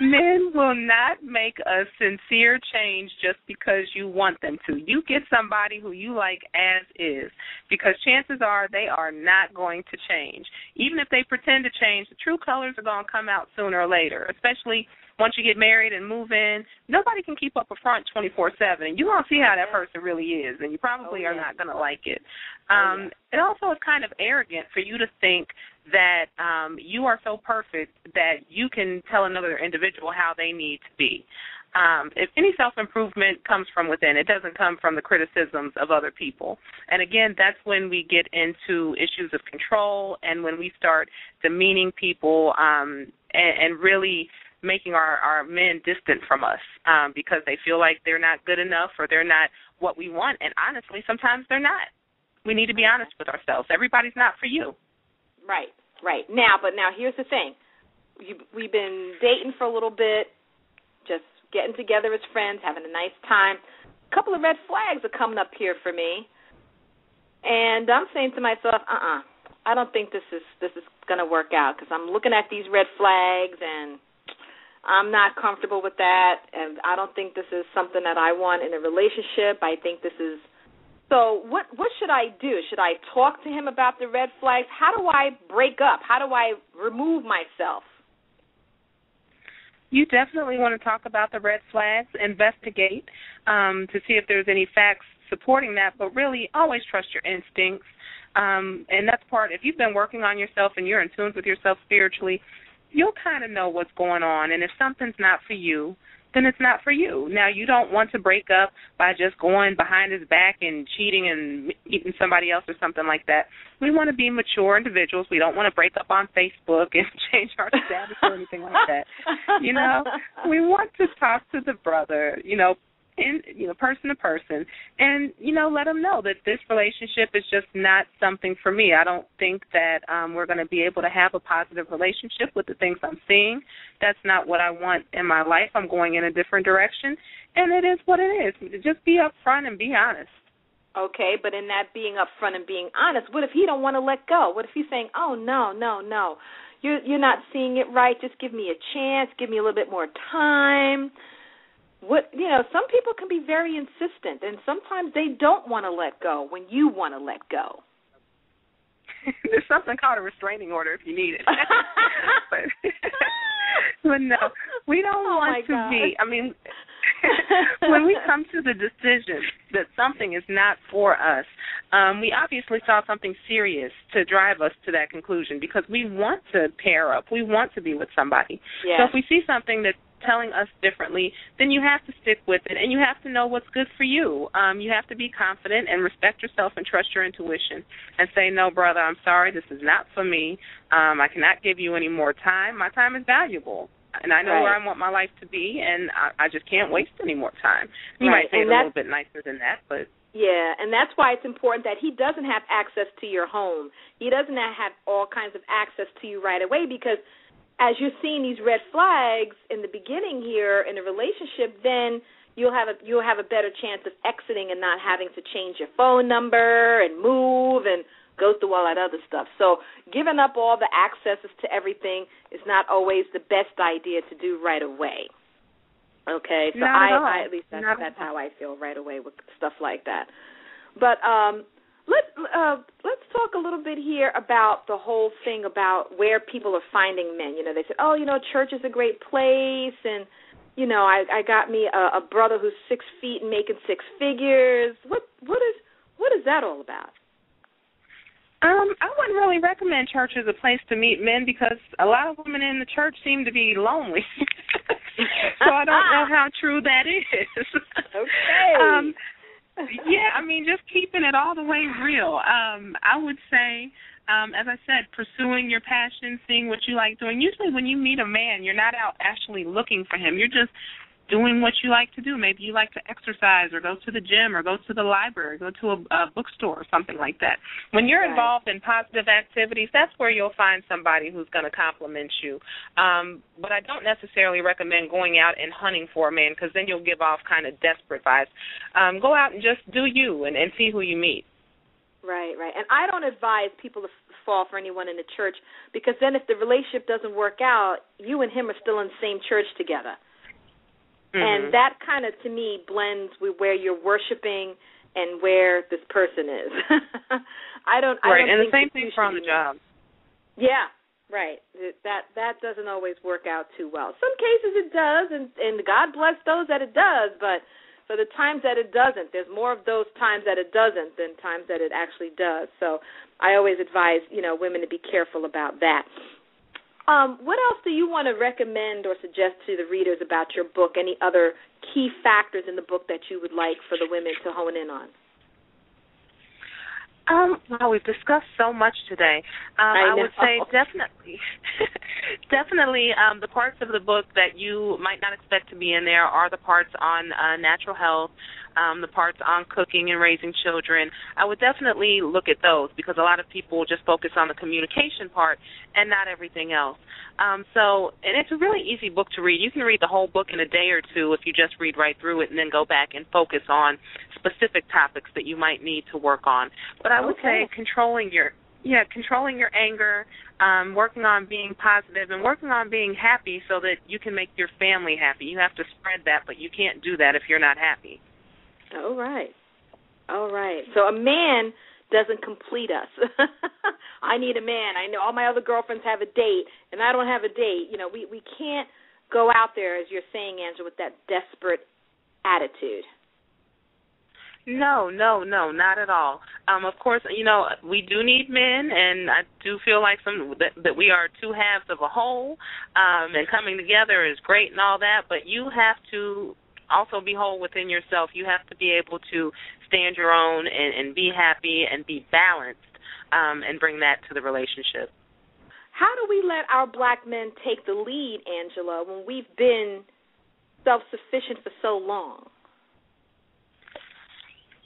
Men will not make a sincere change just because you want them to. You get somebody who you like as is, because chances are they are not going to change. Even if they pretend to change, the true colors are going to come out sooner or later, especially once you get married and move in. Nobody can keep up a front 24/7, and you're going to see how that person really is, and you probably are not going to like it. It also is kind of arrogant for you to think that you are so perfect that you can tell another individual how they need to be. If any self-improvement comes from within, it doesn't come from the criticisms of other people. And, again, that's when we get into issues of control and when we start demeaning people and really making our men distant from us because they feel like they're not good enough or they're not what we want. And, honestly, sometimes they're not. We need to be honest with ourselves. Everybody's not for you. Right. Now here's the thing. We've been dating for a little bit, just getting together as friends, having a nice time. A couple of red flags are coming up here for me, and I'm saying to myself, I don't think this is going to work out, because I'm looking at these red flags and I'm not comfortable with that, and I don't think this is something that I want in a relationship. I think this is. So what should I do? Should I talk to him about the red flags? How do I break up? How do I remove myself? You definitely want to talk about the red flags, investigate to see if there's any facts supporting that, but really always trust your instincts. And that's part, if you've been working on yourself and you're in tune with yourself spiritually, you'll kind of know what's going on. And if something's not for you, then it's not for you. Now, you don't want to break up by just going behind his back and cheating and meeting somebody else or something like that. We want to be mature individuals. We don't want to break up on Facebook and change our status or anything like that. We want to talk to the brother, person to person, and, let them know that this relationship is just not something for me. I don't think that we're going to be able to have a positive relationship with the things I'm seeing. That's not what I want in my life. I'm going in a different direction, and it is what it is. Just be upfront and be honest. Okay, but in that being upfront and being honest, what if he don't want to let go? What if he's saying, oh, no, you're not seeing it right. Just give me a chance. Give me a little bit more time. Some people can be very insistent, and sometimes they don't want to let go when you want to let go. There's something called a restraining order if you need it. but no, we don't want to be. I mean, when we come to the decision that something is not for us, we obviously saw something serious to drive us to that conclusion, because we want to pair up. We want to be with somebody. Yeah. So if we see something that's telling us differently, then you have to stick with it, and you have to know what's good for you. You have to be confident and respect yourself and trust your intuition and say, no, brother, I'm sorry, this is not for me. I cannot give you any more time. My time is valuable, and I know where I want my life to be, and I just can't waste any more time. You might say it a little bit nicer than that, but... Yeah, and that's why it's important that he doesn't have access to your home. He doesn't have all kinds of access to you right away, because as you're seeing these red flags in the beginning here in a relationship, then you'll have a better chance of exiting and not having to change your phone number and move and go through all that other stuff. So giving up all the accesses to everything is not always the best idea to do right away. Okay, so I at least that's how I feel right away with stuff like that. But let's talk a little bit here about the whole thing about where people are finding men. They said, church is a great place, and, I got me a brother who's 6 feet and making 6 figures. What is that all about? I wouldn't really recommend church as a place to meet men, because a lot of women in the church seem to be lonely. So I don't know how true that is. Okay. Yeah, I mean, just keeping it all the way real. I would say as I said, pursuing your passion, seeing what you like doing. Usually when you meet a man, you're not out actually looking for him. You're just doing what you like to do. Maybe you like to exercise or go to the gym or go to the library, go to a bookstore or something like that. When you're involved in positive activities, that's where you'll find somebody who's going to compliment you. But I don't necessarily recommend going out and hunting for a man, because then you'll give off kind of desperate vibes. Go out and just do you and see who you meet. Right. And I don't advise people to fall for anyone in the church, because then if the relationship doesn't work out, you and him are still in the same church together. Mm-hmm. And that kind of, to me, blends with where you're worshiping and where this person is. I don't and think the same thing for on the job. Yeah, right. That doesn't always work out too well. Some cases it does, and God bless those that it does, but for the times that it doesn't, there's more of those times that it doesn't than times that it actually does. So I always advise, women to be careful about that. What else do you want to recommend or suggest to the readers about your book? Any other key factors in the book that you would like for the women to hone in on? Well, we've discussed so much today. I would say definitely the parts of the book that you might not expect to be in there are the parts on natural health, the parts on cooking and raising children. I would definitely look at those, because a lot of people just focus on the communication part and not everything else. And it's a really easy book to read. You can read the whole book in a day or two if you just read right through it and then go back and focus on specific topics that you might need to work on. But I would say controlling your anger, working on being positive, and working on being happy so that you can make your family happy. You have to spread that, but you can't do that if you're not happy. All right. So a man doesn't complete us. I need a man. I know all my other girlfriends have a date, and I don't have a date. We can't go out there, as you're saying, Angela, with that desperate attitude. No, not at all. Of course, we do need men, and I do feel like that we are two halves of a whole, and coming together is great and all that, but you have to also be whole within yourself. You have to be able to stand your own and be happy and be balanced, and bring that to the relationship. How do we let our black men take the lead, Angela, when we've been self-sufficient for so long?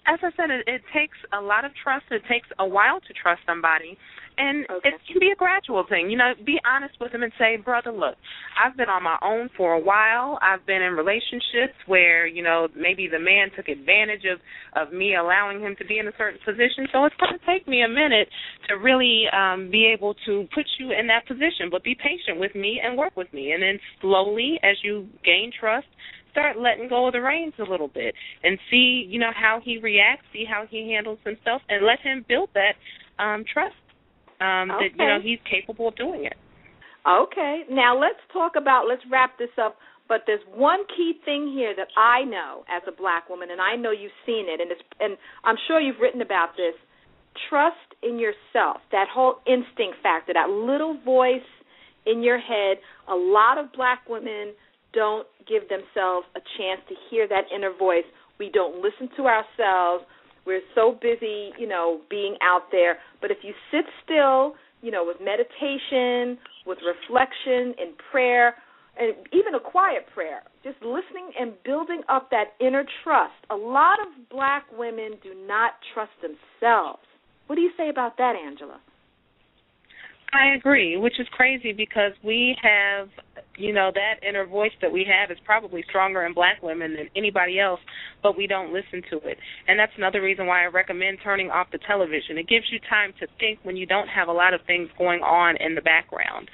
As I said, it takes a lot of trust. It takes a while to trust somebody, and it can be a gradual thing. Be honest with them and say, brother, look, I've been on my own for a while. I've been in relationships where, maybe the man took advantage of me allowing him to be in a certain position, so it's going to take me a minute to really be able to put you in that position, but be patient with me and work with me. And then slowly, as you gain trust, start letting go of the reins a little bit and see, how he reacts, see how he handles himself, and let him build that trust that, he's capable of doing it. Okay. Now let's wrap this up, but there's one key thing here that I know as a black woman, and I know you've seen it, and I'm sure you've written about this. Trust in yourself, that whole instinct factor, that little voice in your head. A lot of black women don't give themselves a chance to hear that inner voice. We don't listen to ourselves. We're so busy, being out there. But if you sit still, with meditation, with reflection and prayer, and even a quiet prayer, just listening and building up that inner trust. A lot of black women do not trust themselves. What do you say about that, Angela? I agree, which is crazy because we have, that inner voice that we have is probably stronger in black women than anybody else, but we don't listen to it. And that's another reason why I recommend turning off the television. It gives you time to think when you don't have a lot of things going on in the background.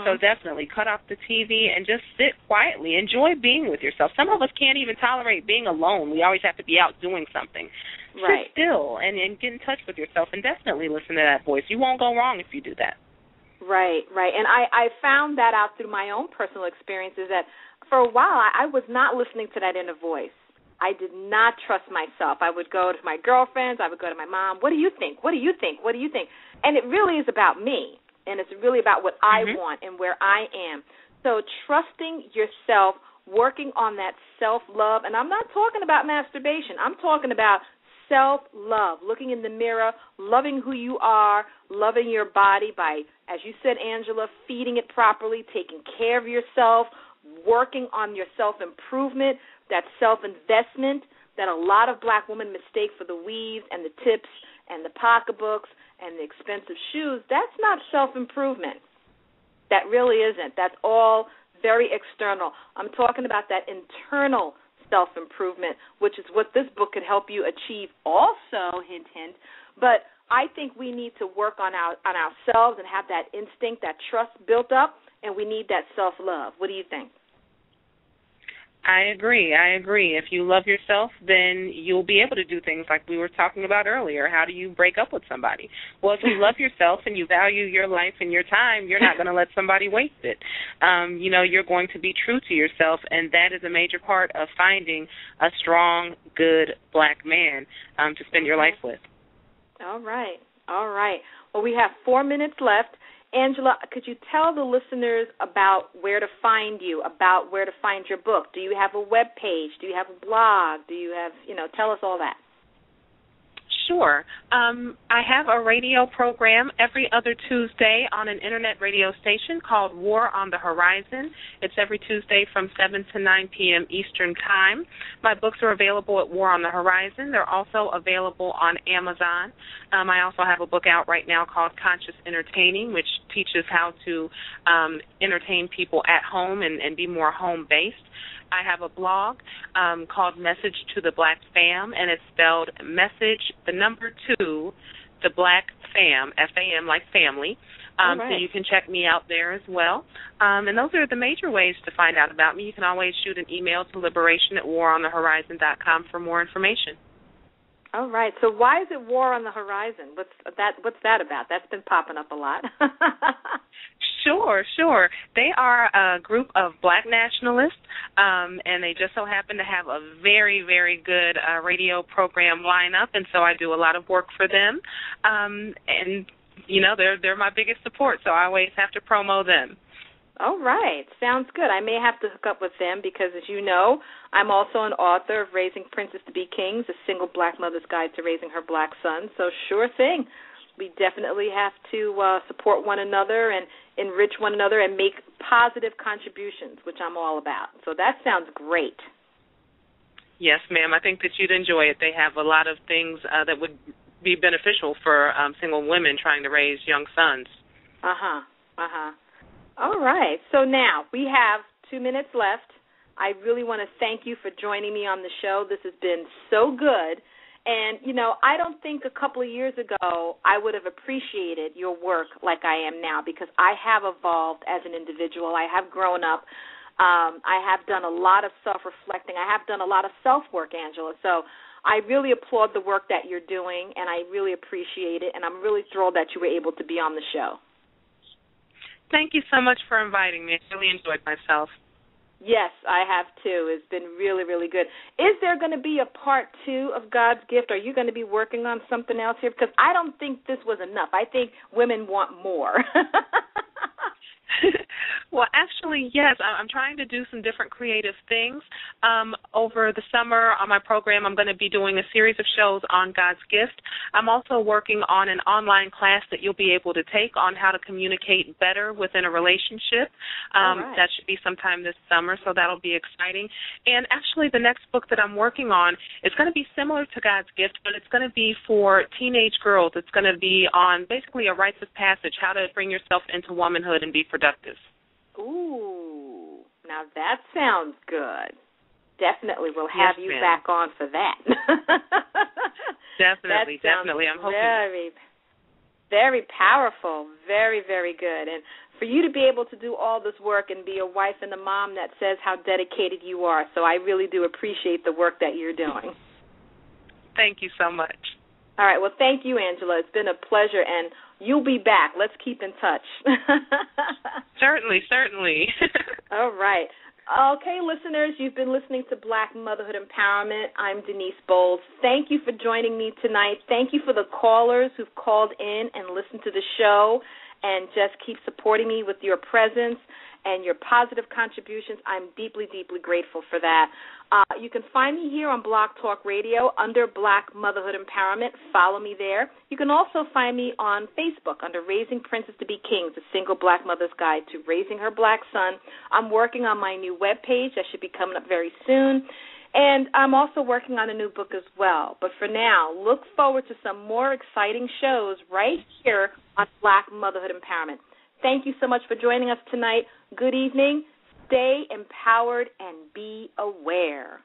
So definitely cut off the TV and just sit quietly. Enjoy being with yourself. Some of us can't even tolerate being alone. We always have to be out doing something. Right. Sit still and get in touch with yourself and definitely listen to that voice. You won't go wrong if you do that. Right. And I found that out through my own personal experiences that for a while I was not listening to that inner voice. I did not trust myself. I would go to my girlfriends. I would go to my mom. What do you think? What do you think? What do you think? And it really is about me, and it's really about what I want and where I am. So trusting yourself, working on that self-love, and I'm not talking about masturbation. I'm talking about self-love, looking in the mirror, loving who you are, loving your body by, as you said, Angela, feeding it properly, taking care of yourself, working on your self-improvement, that self-investment that a lot of black women mistake for the weaves and the tips and the pocketbooks and the expensive shoes. That's not self-improvement. That really isn't. That's all very external. I'm talking about that internal self-improvement, which is what this book could help you achieve also, hint, hint. But I think we need to work on ourselves and have that instinct, that trust built up, and we need that self-love. What do you think? I agree. If you love yourself, then you'll be able to do things like we were talking about earlier. How do you break up with somebody? Well, if you love yourself and you value your life and your time, you're not going to let somebody waste it. You're going to be true to yourself, and that is a major part of finding a strong, good black man to spend your life with. All right. Well, we have 4 minutes left. Angela, could you tell the listeners about where to find you, about where to find your book? Do you have a web page? Do you have a blog? Do you have, tell us all that. Sure. I have a radio program every other Tuesday on an internet radio station called War on the Horizon. It's every Tuesday from 7 to 9 p.m. Eastern Time. My books are available at War on the Horizon. They're also available on Amazon. I also have a book out right now called Conscious Entertaining, which teaches how to entertain people at home and be more home-based. I have a blog called Message to the Black Fam, and it's spelled message, the number 2, the Black Fam, F-A-M, like family. Right. So you can check me out there as well. And those are the major ways to find out about me. You can always shoot an email to liberation@waronthehorizon.com for more information. All right. So why is it War on the Horizon? What's that about? That's been popping up a lot. Sure. They are a group of black nationalists, and they just so happen to have a very, very good radio program lineup, and so I do a lot of work for them. And they're my biggest support, so I always have to promo them. All right. Sounds good. I may have to hook up with them because, as you know, I'm also an author of Raising Princes to Be Kings, a single black mother's guide to raising her black son. So sure thing. We definitely have to support one another and enrich one another and make positive contributions, which I'm all about. So that sounds great. Yes, ma'am. I think that you'd enjoy it. They have a lot of things that would be beneficial for single women trying to raise young sons. All right. So now we have 2 minutes left. I really want to thank you for joining me on the show. This has been so good. And, I don't think a couple of years ago I would have appreciated your work like I am now because I have evolved as an individual. I have grown up. I have done a lot of self-reflecting. I have done a lot of self-work, Angela. So I really applaud the work that you're doing, and I really appreciate it. And I'm really thrilled that you were able to be on the show. Thank you so much for inviting me. I really enjoyed myself. Yes, I have too. It's been really, really good. Is there going to be a part 2 of God's Gift? Are you going to be working on something else here? Because I don't think this was enough. I think women want more. Well, actually, yes. I'm trying to do some different creative things. Over the summer on my program, I'm going to be doing a series of shows on God's Gift. I'm also working on an online class that you'll be able to take on how to communicate better within a relationship. Right. That should be sometime this summer, so that'll be exciting. And actually, the next book that I'm working on is going to be similar to God's Gift, but it's going to be for teenage girls. It's going to be on basically a rites of passage, how to bring yourself into womanhood and be productive. Ooh, now that sounds good. Definitely we'll have you back on for that. Definitely. I'm hoping. Very, very powerful. Very, very good. And for you to be able to do all this work and be a wife and a mom that says how dedicated you are. So I really do appreciate the work that you're doing. Thank you so much. All right. Well, thank you, Angela. It's been a pleasure, and you'll be back. Let's keep in touch. Certainly. All right. Okay, listeners, you've been listening to Black Motherhood Empowerment. I'm Denise Bolds. Thank you for joining me tonight. Thank you for the callers who've called in and listened to the show and just keep supporting me with your presence. and your positive contributions. I'm deeply, deeply grateful for that. You can find me here on Blog Talk Radio under Black Motherhood Empowerment. Follow me there. You can also find me on Facebook under Raising Princes to Be Kings, a single black mother's guide to raising her black son. I'm working on my new webpage. That should be coming up very soon. And I'm also working on a new book as well. But for now, look forward to some more exciting shows right here on Black Motherhood Empowerment. Thank you so much for joining us tonight. Good evening. Stay empowered and be aware.